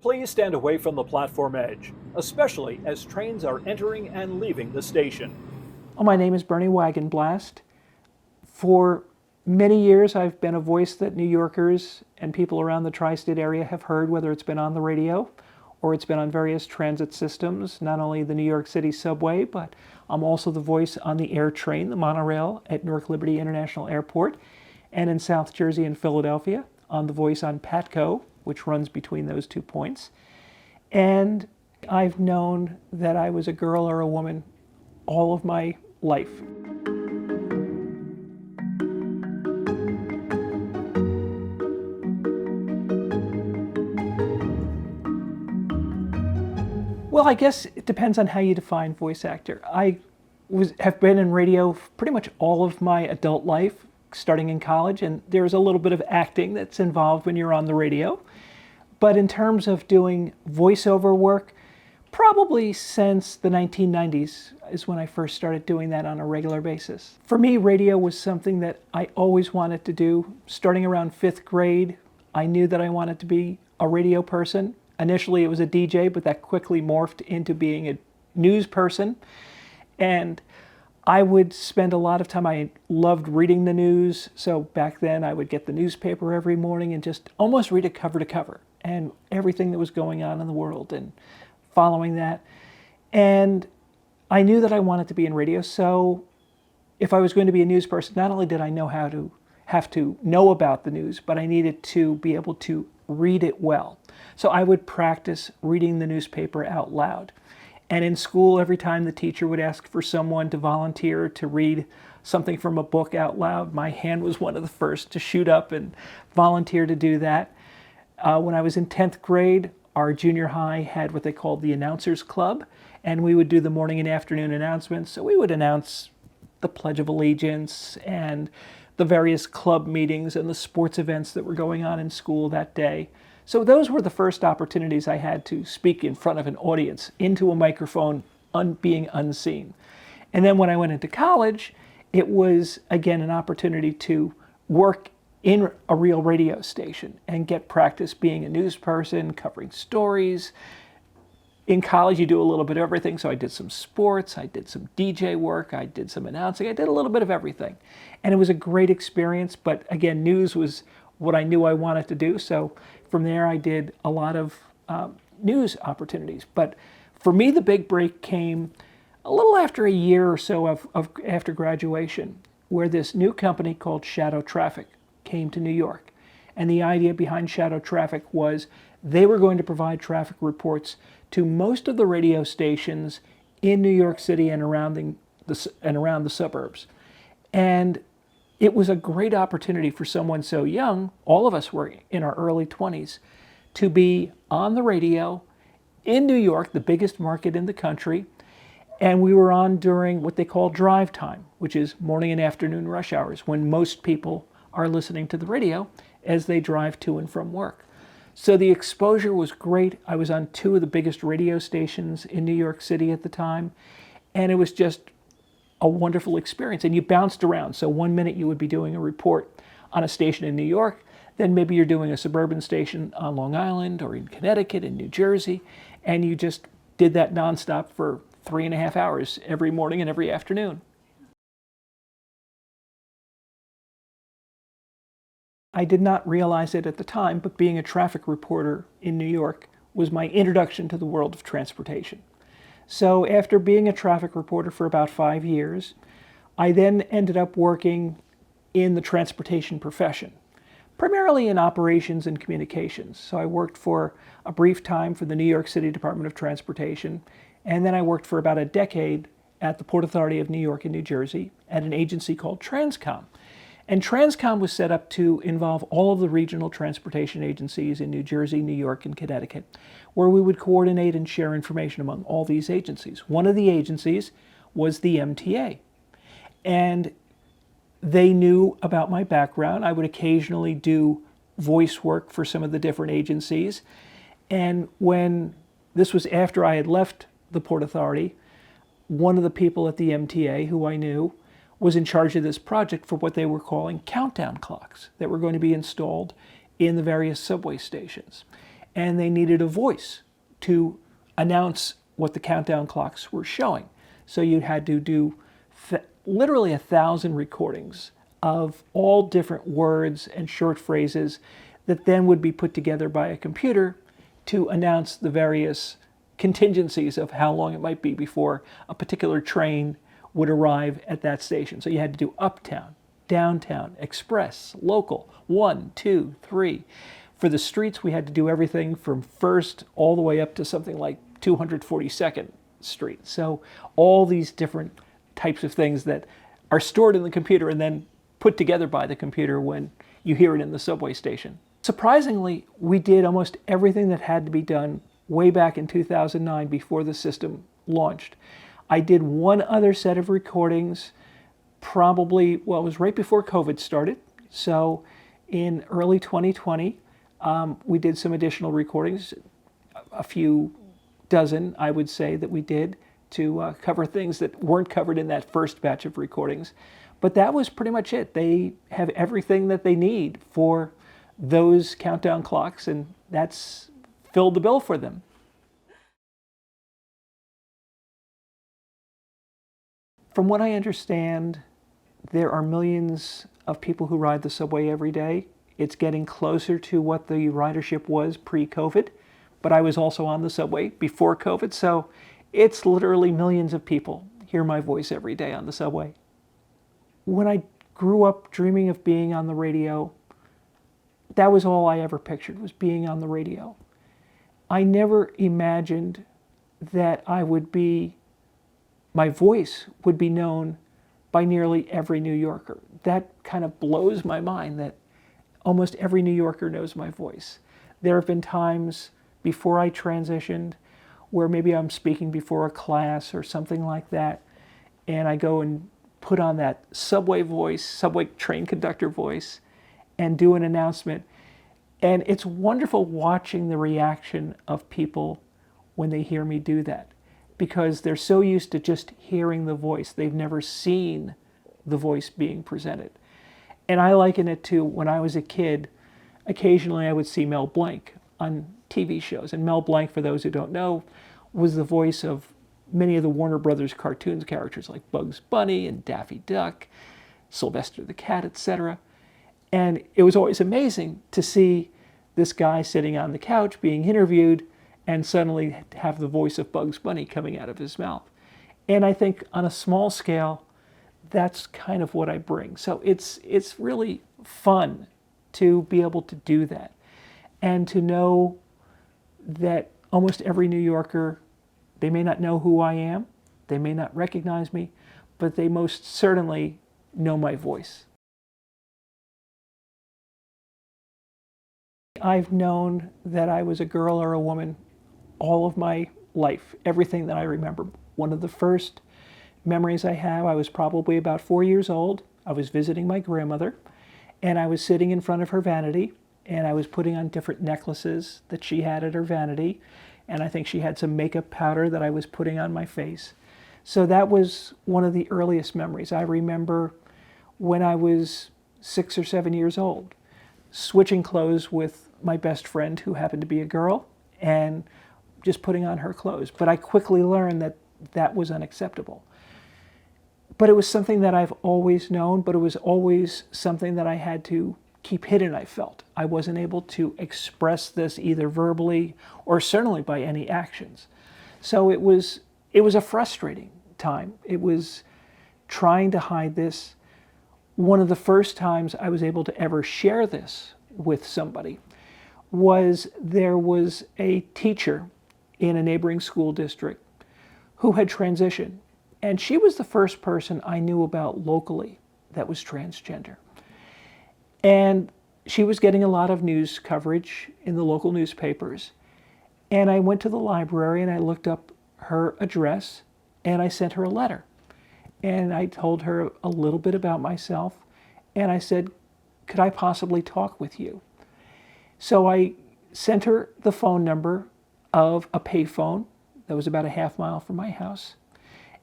Please stand away from the platform edge, especially as trains are entering and leaving the station. My name is Bernie Wagenblast. For many years, I've been a voice that New Yorkers and people around the tri-state area have heard, whether it's been on the radio or it's been on various transit systems, not only the New York City subway, but I'm also the voice on the air train, the monorail at Newark Liberty International Airport, and in South Jersey and Philadelphia. I'm the voice on Patco, which runs between those 2 points. And I've known that I was a girl or a woman all of my life. Well, I guess it depends on how you define voice actor. I have been in radio pretty much all of my adult life, starting in college, and there's a little bit of acting that's involved when you're on the radio. But in terms of doing voiceover work, probably since the 1990s is when I first started doing that on a regular basis. For me, radio was something that I always wanted to do. Starting around 5th grade, I knew that I wanted to be a radio person. Initially, it was a DJ, but that quickly morphed into being a news person. And I would spend a lot of time, I loved reading the news. So back then, I would get the newspaper every morning and just almost read it cover to cover, and everything that was going on in the world and following that. And I knew that I wanted to be in radio. So if I was going to be a news person, not only did I have to know about the news, but I needed to be able to read it well. So I would practice reading the newspaper out loud. And in school, every time the teacher would ask for someone to volunteer to read something from a book out loud, my hand was one of the first to shoot up and volunteer to do that. When I was in 10th grade, our junior high had what they called the Announcers Club, and we would do the morning and afternoon announcements. So we would announce the Pledge of Allegiance and the various club meetings and the sports events that were going on in school that day. So those were the first opportunities I had to speak in front of an audience, into a microphone, being unseen. And then when I went into college, it was, again, an opportunity to work in a real radio station and get practice being a news person, covering stories. In college, you do a little bit of everything. So I did some sports, I did some DJ work, I did some announcing, I did a little bit of everything. And it was a great experience, but again, news was what I knew I wanted to do. So from there, I did a lot of news opportunities. But for me, the big break came a little after a year or so after graduation, where this new company called Shadow Traffic came to New York. And the idea behind Shadow Traffic was they were going to provide traffic reports to most of the radio stations in New York City and around the suburbs. And it was a great opportunity for someone so young, all of us were in our early 20s, to be on the radio in New York, the biggest market in the country. And we were on during what they call drive time, which is morning and afternoon rush hours, when most people are listening to the radio as they drive to and from work. So the exposure was great. I was on 2 of the biggest radio stations in New York City at the time, and it was just a wonderful experience. And you bounced around. So one minute you would be doing a report on a station in New York, then maybe you're doing a suburban station on Long Island or in Connecticut, in New Jersey, and you just did that nonstop for 3.5 hours every morning and every afternoon. I did not realize it at the time, but being a traffic reporter in New York was my introduction to the world of transportation. So after being a traffic reporter for about 5 years, I then ended up working in the transportation profession, primarily in operations and communications. So I worked for a brief time for the New York City Department of Transportation, and then I worked for about a decade at the Port Authority of New York and New Jersey at an agency called Transcom. And Transcom was set up to involve all of the regional transportation agencies in New Jersey, New York, and Connecticut, where we would coordinate and share information among all these agencies. One of the agencies was the MTA. And they knew about my background. I would occasionally do voice work for some of the different agencies. And when this was after I had left the Port Authority, one of the people at the MTA who I knew was in charge of this project for what they were calling countdown clocks that were going to be installed in the various subway stations. and they needed a voice to announce what the countdown clocks were showing. So you had to do literally 1,000 recordings of all different words and short phrases that then would be put together by a computer to announce the various contingencies of how long it might be before a particular train would arrive at that station. So you had to do uptown, downtown, express, local, 1, 2, 3. For the streets, we had to do everything from First all the way up to something like 242nd Street. So all these different types of things that are stored in the computer and then put together by the computer when you hear it in the subway station. Surprisingly, we did almost everything that had to be done way back in 2009 before the system launched. I did one other set of recordings probably, well, it was right before COVID started. So in early 2020, we did some additional recordings, a few dozen, I would say, that we did to cover things that weren't covered in that first batch of recordings. But that was pretty much it. They have everything that they need for those countdown clocks, and that's filled the bill for them. From what I understand, there are millions of people who ride the subway every day. It's getting closer to what the ridership was pre-COVID, but I was also on the subway before COVID, so it's literally millions of people hear my voice every day on the subway. When I grew up dreaming of being on the radio, that was all I ever pictured, was being on the radio. I never imagined that my voice would be known by nearly every New Yorker. That kind of blows my mind that almost every New Yorker knows my voice. There have been times before I transitioned where maybe I'm speaking before a class or something like that, and I go and put on that subway voice, subway train conductor voice, and do an announcement. And it's wonderful watching the reaction of people when they hear me do that, because they're so used to just hearing the voice. They've never seen the voice being presented. And I liken it to when I was a kid, occasionally I would see Mel Blanc on TV shows. And Mel Blanc, for those who don't know, was the voice of many of the Warner Brothers cartoons characters like Bugs Bunny and Daffy Duck, Sylvester the Cat, etc. And it was always amazing to see this guy sitting on the couch being interviewed and suddenly have the voice of Bugs Bunny coming out of his mouth. And I think on a small scale, that's kind of what I bring. So it's really fun to be able to do that and to know that almost every New Yorker, they may not know who I am, they may not recognize me, but they most certainly know my voice. I've known that I was a girl or a woman all of my life, everything that I remember. One of the first memories I have, I was probably about 4 years old. I was visiting my grandmother, and I was sitting in front of her vanity, and I was putting on different necklaces that she had at her vanity, and I think she had some makeup powder that I was putting on my face. So that was one of the earliest memories. I remember when I was 6 or 7 years old, switching clothes with my best friend, who happened to be a girl, and just putting on her clothes. But I quickly learned that that was unacceptable. But it was something that I've always known, but it was always something that I had to keep hidden, I felt. I wasn't able to express this either verbally or certainly by any actions. So it was a frustrating time. It was trying to hide this. One of the first times I was able to ever share this with somebody was there was a teacher in a neighboring school district who had transitioned. And she was the first person I knew about locally that was transgender. And she was getting a lot of news coverage in the local newspapers. And I went to the library and I looked up her address and I sent her a letter. And I told her a little bit about myself. And I said, could I possibly talk with you? So I sent her the phone number of a payphone that was about a half mile from my house.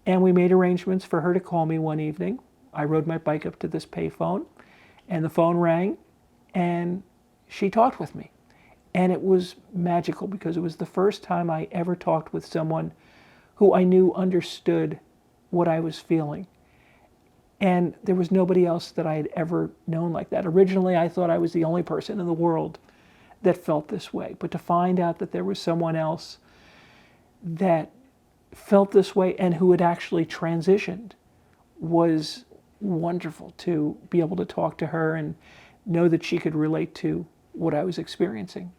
And we made arrangements for her to call me one evening. I rode my bike up to this payphone, and the phone rang, and she talked with me. And it was magical because it was the first time I ever talked with someone who I knew understood what I was feeling. And there was nobody else that I had ever known like that. Originally, I thought I was the only person in the world that felt this way. But to find out that there was someone else that felt this way and who had actually transitioned was wonderful. To be able to talk to her and know that she could relate to what I was experiencing.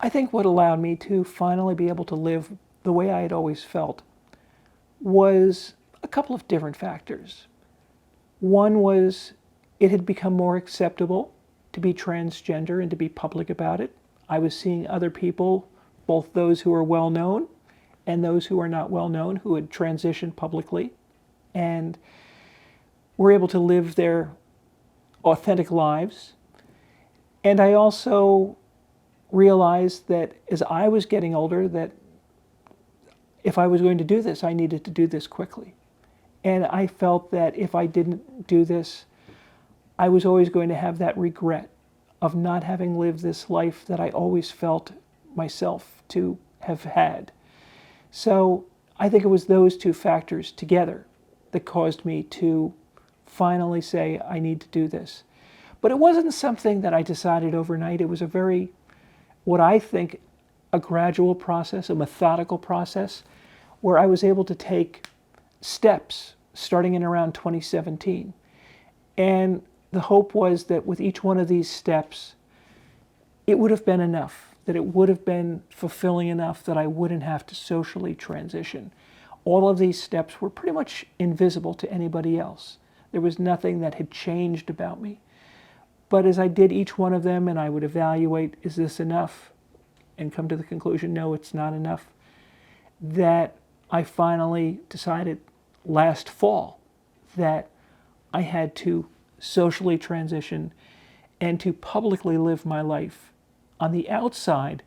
I think what allowed me to finally be able to live the way I had always felt was a couple of different factors. One was it had become more acceptable to be transgender and to be public about it. I was seeing other people, both those who are well known and those who are not well known, who had transitioned publicly and were able to live their authentic lives. And I also realized that as I was getting older, that if I was going to do this, I needed to do this quickly. And I felt that if I didn't do this, I was always going to have that regret of not having lived this life that I always felt myself to have had. So I think it was those two factors together that caused me to finally say, I need to do this. But it wasn't something that I decided overnight. It was a very, what I think, a gradual process, a methodical process, where I was able to take steps starting in around 2017. And the hope was that with each one of these steps, it would have been enough, that it would have been fulfilling enough that I wouldn't have to socially transition. All of these steps were pretty much invisible to anybody else. There was nothing that had changed about me. But as I did each one of them and I would evaluate, is this enough? And come to the conclusion, no, it's not enough. That I finally decided last fall that I had to socially transition and to publicly live my life on the outside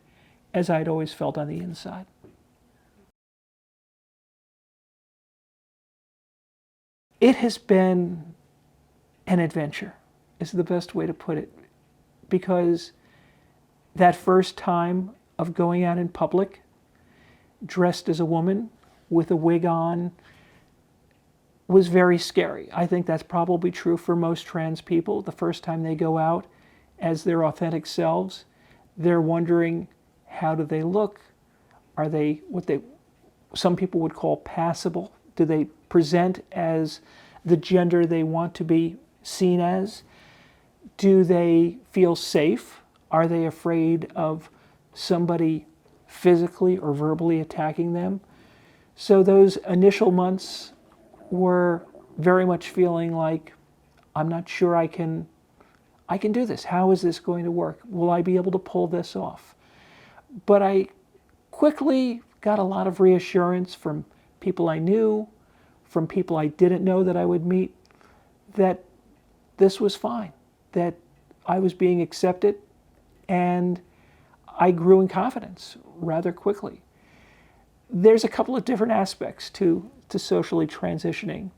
as I'd always felt on the inside. It has been an adventure, is the best way to put it, because that first time of going out in public, dressed as a woman with a wig on, was very scary. I think that's probably true for most trans people. The first time they go out as their authentic selves, they're wondering, how do they look? Are they what some people would call passable? Do they present as the gender they want to be seen as? Do they feel safe? Are they afraid of somebody physically or verbally attacking them? So those initial months were very much feeling like, I'm not sure I can do this. How is this going to work? Will I be able to pull this off? But I quickly got a lot of reassurance from people I knew, from people I didn't know that I would meet, that this was fine, that I was being accepted, and I grew in confidence rather quickly. There's a couple of different aspects to socially transitioning.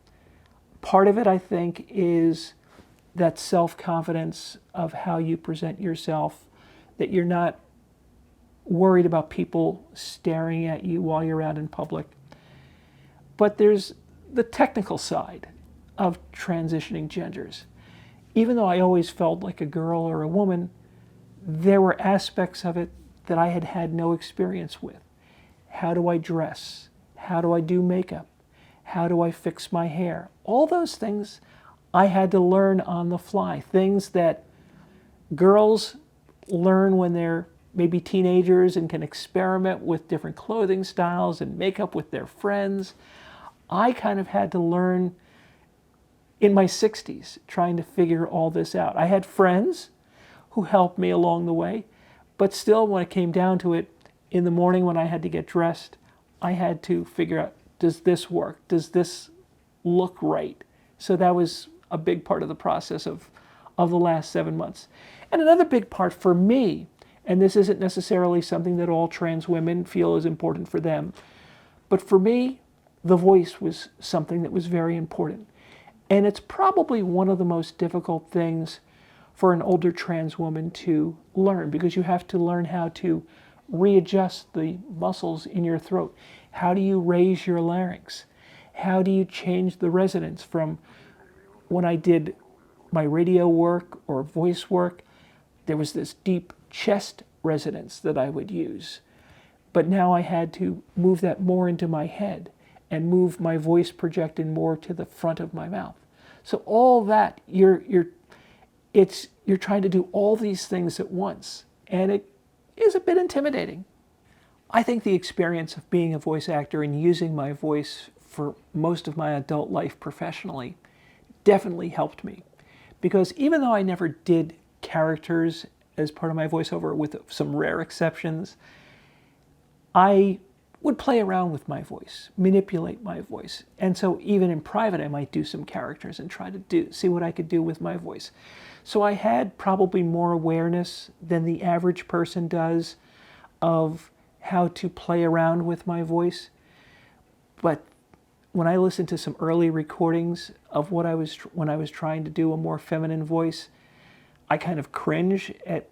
Part of it, I think, is that self-confidence of how you present yourself, that you're not worried about people staring at you while you're out in public. But there's the technical side of transitioning genders. Even though I always felt like a girl or a woman, there were aspects of it that I had had no experience with. How do I dress? How do I do makeup? How do I fix my hair? All those things I had to learn on the fly. Things that girls learn when they're maybe teenagers and can experiment with different clothing styles and makeup with their friends. I kind of had to learn in my 60s, trying to figure all this out. I had friends who helped me along the way, but still when it came down to it, in the morning when I had to get dressed, I had to figure out, does this work? Does this look right? So that was a big part of the process of the last 7 months. And another big part for me, and this isn't necessarily something that all trans women feel is important for them, but for me, the voice was something that was very important. And it's probably one of the most difficult things for an older trans woman to learn, because you have to learn how to readjust the muscles in your throat. How do you raise your larynx? How do you change the resonance from when I did my radio work or voice work? There was this deep chest resonance that I would use. But now I had to move that more into my head and move my voice projected more to the front of my mouth. So all that, you're trying to do all these things at once, and it is a bit intimidating. I think the experience of being a voice actor and using my voice for most of my adult life professionally definitely helped me. Because even though I never did characters as part of my voiceover, with some rare exceptions, I would play around with my voice, manipulate my voice. And so even in private, I might do some characters and try to see what I could do with my voice. So I had probably more awareness than the average person does of how to play around with my voice. But when I listened to some early recordings of when I was trying to do a more feminine voice, I kind of cringe at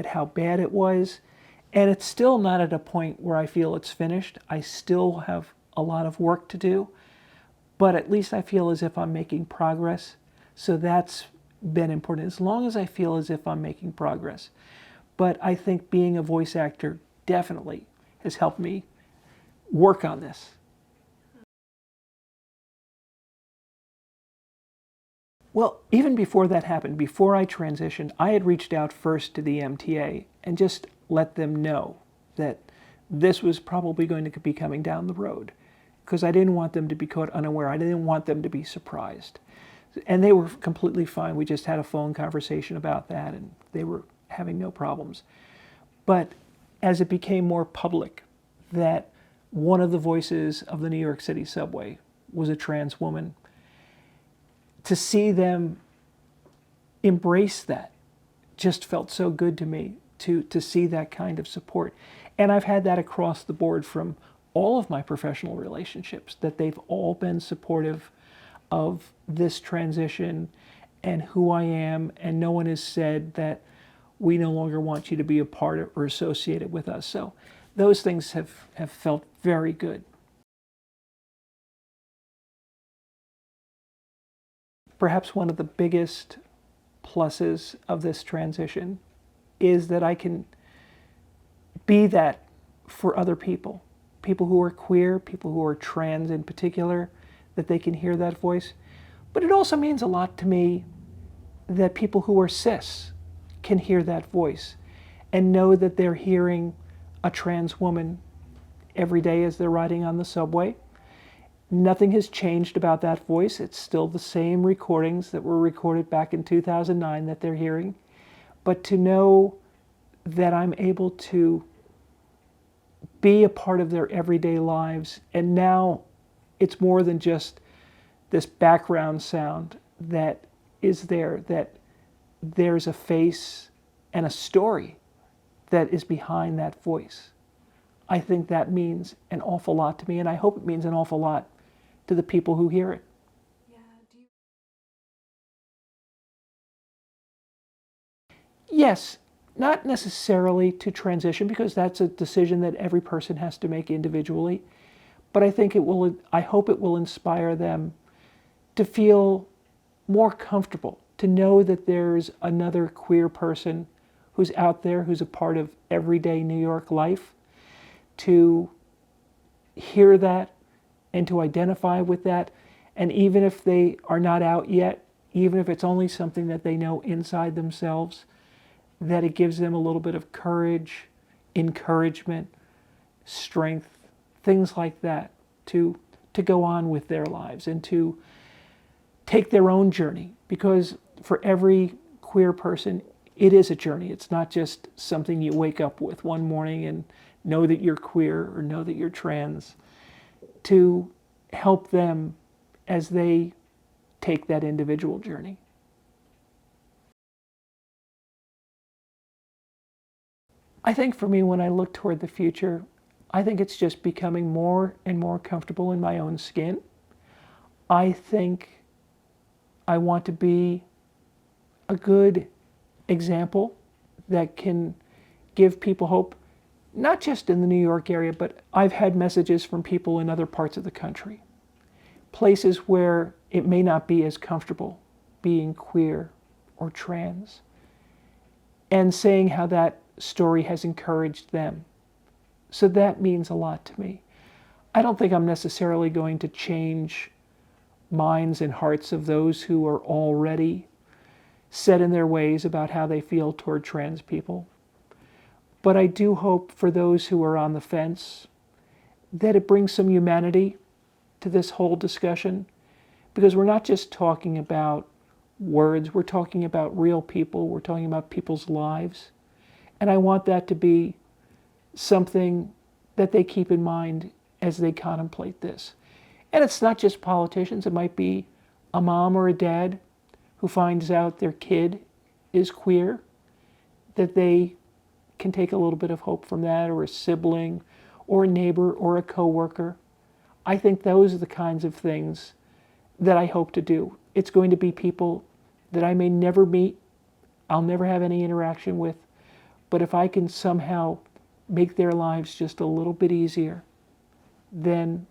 how bad it was. And it's still not at a point where I feel it's finished. I still have a lot of work to do, but at least I feel as if I'm making progress. So that's been important, as long as I feel as if I'm making progress. But I think being a voice actor definitely has helped me work on this. Well, even before that happened, before I transitioned, I had reached out first to the MTA and just let them know that this was probably going to be coming down the road, because I didn't want them to be caught unaware. I didn't want them to be surprised. And they were completely fine. We just had a phone conversation about that, and they were having no problems. But as it became more public that one of the voices of the New York City subway was a trans woman, to see them embrace that just felt so good to me, to see that kind of support. And I've had that across the board from all of my professional relationships, that they've all been supportive of this transition and who I am, and no one has said that we no longer want you to be a part of or associated with us. So those things have felt very good. Perhaps one of the biggest pluses of this transition is that I can be that for other people who are queer, people who are trans in particular, that they can hear that voice. But it also means a lot to me that people who are cis can hear that voice and know that they're hearing a trans woman every day as they're riding on the subway. Nothing has changed about that voice. It's still the same recordings that were recorded back in 2009 that they're hearing. But to know that I'm able to be a part of their everyday lives, and now it's more than just this background sound that is there, that there's a face and a story that is behind that voice. I think that means an awful lot to me, and I hope it means an awful lot to the people who hear it. Yeah. Yes, not necessarily to transition, because that's a decision that every person has to make individually. But I think I hope it will inspire them to feel more comfortable, to know that there's another queer person who's out there, who's a part of everyday New York life, to hear that and to identify with that. And even if they are not out yet, even if it's only something that they know inside themselves, that it gives them a little bit of courage, encouragement, strength, things like that, to go on with their lives and to take their own journey. Because for every queer person, it is a journey. It's not just something you wake up with one morning and know that you're queer or know that you're trans. To help them as they take that individual journey. I think for me, when I look toward the future, I think it's just becoming more and more comfortable in my own skin. I think I want to be a good example that can give people hope, not just in the New York area, but I've had messages from people in other parts of the country, places where it may not be as comfortable being queer or trans, and saying how that story has encouraged them. So that means a lot to me. I don't think I'm necessarily going to change minds and hearts of those who are already set in their ways about how they feel toward trans people. But I do hope for those who are on the fence that it brings some humanity to this whole discussion, because we're not just talking about words, we're talking about real people, we're talking about people's lives. And I want that to be something that they keep in mind as they contemplate this. And it's not just politicians, it might be a mom or a dad who finds out their kid is queer, that they can take a little bit of hope from that, or a sibling, or a neighbor, or a coworker. I think those are the kinds of things that I hope to do. It's going to be people that I may never meet, I'll never have any interaction with, but if I can somehow make their lives just a little bit easier, then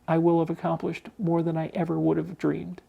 I will have accomplished more than I ever would have dreamed.